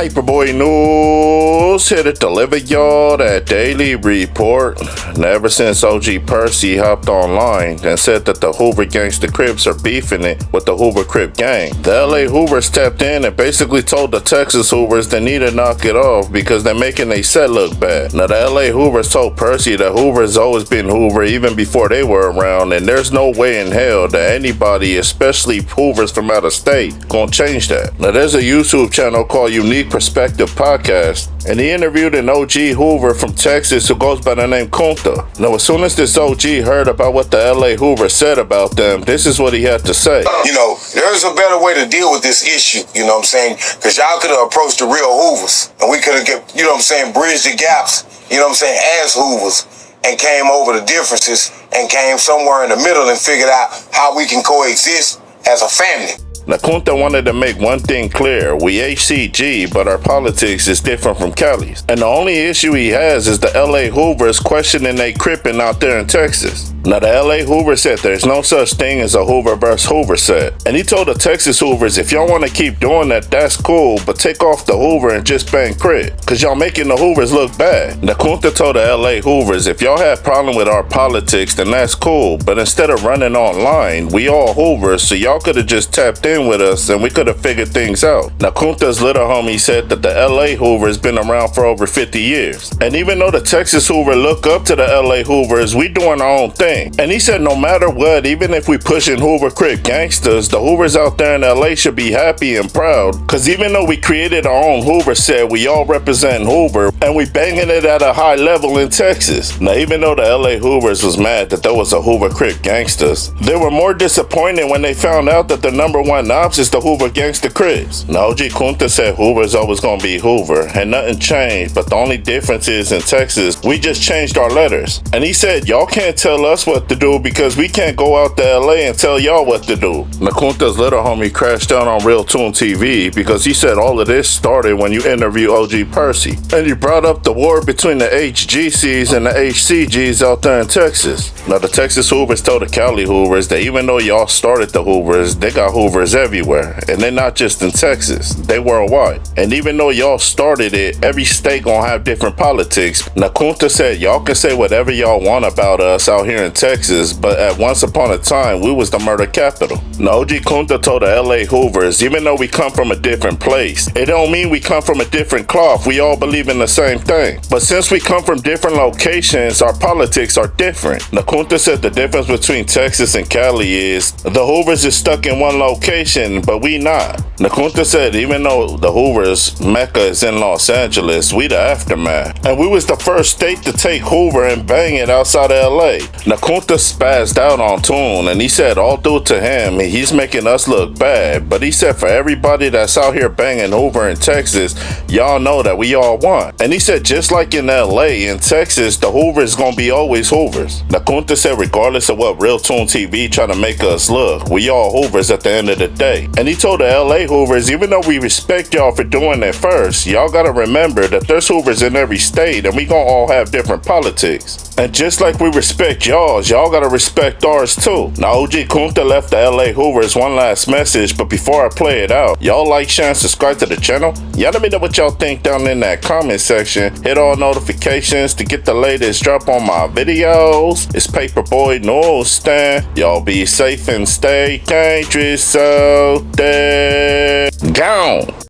Paperboy News here to deliver y'all that daily report. And ever since OG Percy hopped online and said that the Hoover Gangsta Crips are beefing it with the Hoover Crip gang, the LA Hoovers stepped in and basically told the Texas Hoovers they need to knock it off because they're making their set look bad. Now the LA Hoovers told Percy that Hoover's always been Hoover even before they were around, and there's no way in hell that anybody, especially Hoovers from out of state, gonna change that. Now there's a YouTube channel called Unique Perspective Podcast, and he interviewed an OG Hoover from Texas who goes by the name Kunta. Now as soon as this OG heard about what the LA Hoover said about them, this is what he had to say. You know, there's a better way to deal with this issue, you know what I'm saying? Because y'all could have approached the real Hoovers, and we could have, you know what I'm saying, bridged the gaps, you know what I'm saying, as Hoovers, and came over the differences and came somewhere in the middle and figured out how we can coexist as a family. Now Kunta wanted to make one thing clear: we HCG, but our politics is different from Cali's. And the only issue he has is the LA Hoovers questioning they Crippin out there in Texas. Now the LA Hoover said there's no such thing as a Hoover versus Hoover set. And he told the Texas Hoovers, if y'all want to keep doing that, that's cool, but take off the Hoover and just bang Crip, cause y'all making the Hoovers look bad. Now Kunta told the LA Hoovers, if y'all have problem with our politics, then that's cool, but instead of running online, we all Hoovers, so y'all could have just tapped in with us and we could have figured things out. Now Kunta's little homie said that the LA Hoover's been around for over 50 years. And even though the Texas Hoover look up to the LA Hoovers, we doing our own thing. And he said no matter what, even if we pushing Hoover Crip gangsters, the Hoovers out there in LA should be happy and proud, cause even though we created our own Hoover set, we all represent Hoover and we banging it at a high level in Texas. Now even though the LA Hoovers was mad that there was a Hoover Crip gangsters, they were more disappointed when they found out that the number one ops is the Hoover Gangsta Crips. Now OG Kunta said Hoover's always gonna be Hoover and nothing changed, but the only difference is in Texas, we just changed our letters. And he said y'all can't tell us what to do because we can't go out to LA and tell y'all what to do. Now Kunta's little homie crashed out on Real Tune TV because he said all of this started when you interview OG Percy. And he brought up the war between the HGCs and the HCGs out there in Texas. Now the Texas Hoovers told the Cali Hoovers that even though y'all started the Hoovers, they got Hoovers everywhere. And they're not just in Texas, they worldwide. And even though y'all started it, every state gonna have different politics. Now Kunta said y'all can say whatever y'all want about us out here in Texas, but at once upon a time, we was the murder capital. Now OG Kunta told the LA Hoovers, even though we come from a different place, it don't mean we come from a different cloth. We all believe in the same thing. But since we come from different locations, our politics are different. Now Kunta said the difference between Texas and Cali is the Hoovers is stuck in one location, but we not. Now Kunta said even though the Hoovers Mecca is in Los Angeles, we the aftermath. And we was the first state to take Hoover and bang it outside of LA. Now Kunta spazzed out on Tune and he said all due to him, he's making us look bad. But he said for everybody that's out here banging Hoover in Texas, y'all know that we all won. And he said just like in LA, in Texas, the Hoovers gonna be always Hoovers. Now Kunta said regardless of what Real Tune TV trying to make us look, we all Hoovers at the end of the day. And he told the LA Hoovers, even though we respect y'all for doing it first, y'all gotta remember that there's Hoovers in every state and we gonna all have different politics. And just like we respect y'all gotta respect ours too. Now OG Kunta left the LA Hoovers one last message, but before I play it out, y'all like, share, and subscribe to the channel. Y'all let me know what y'all think down in that comment section. Hit all notifications to get the latest drop on my videos. It's Paperboy Newsstand. Y'all be safe and stay dangerous out there. Gone.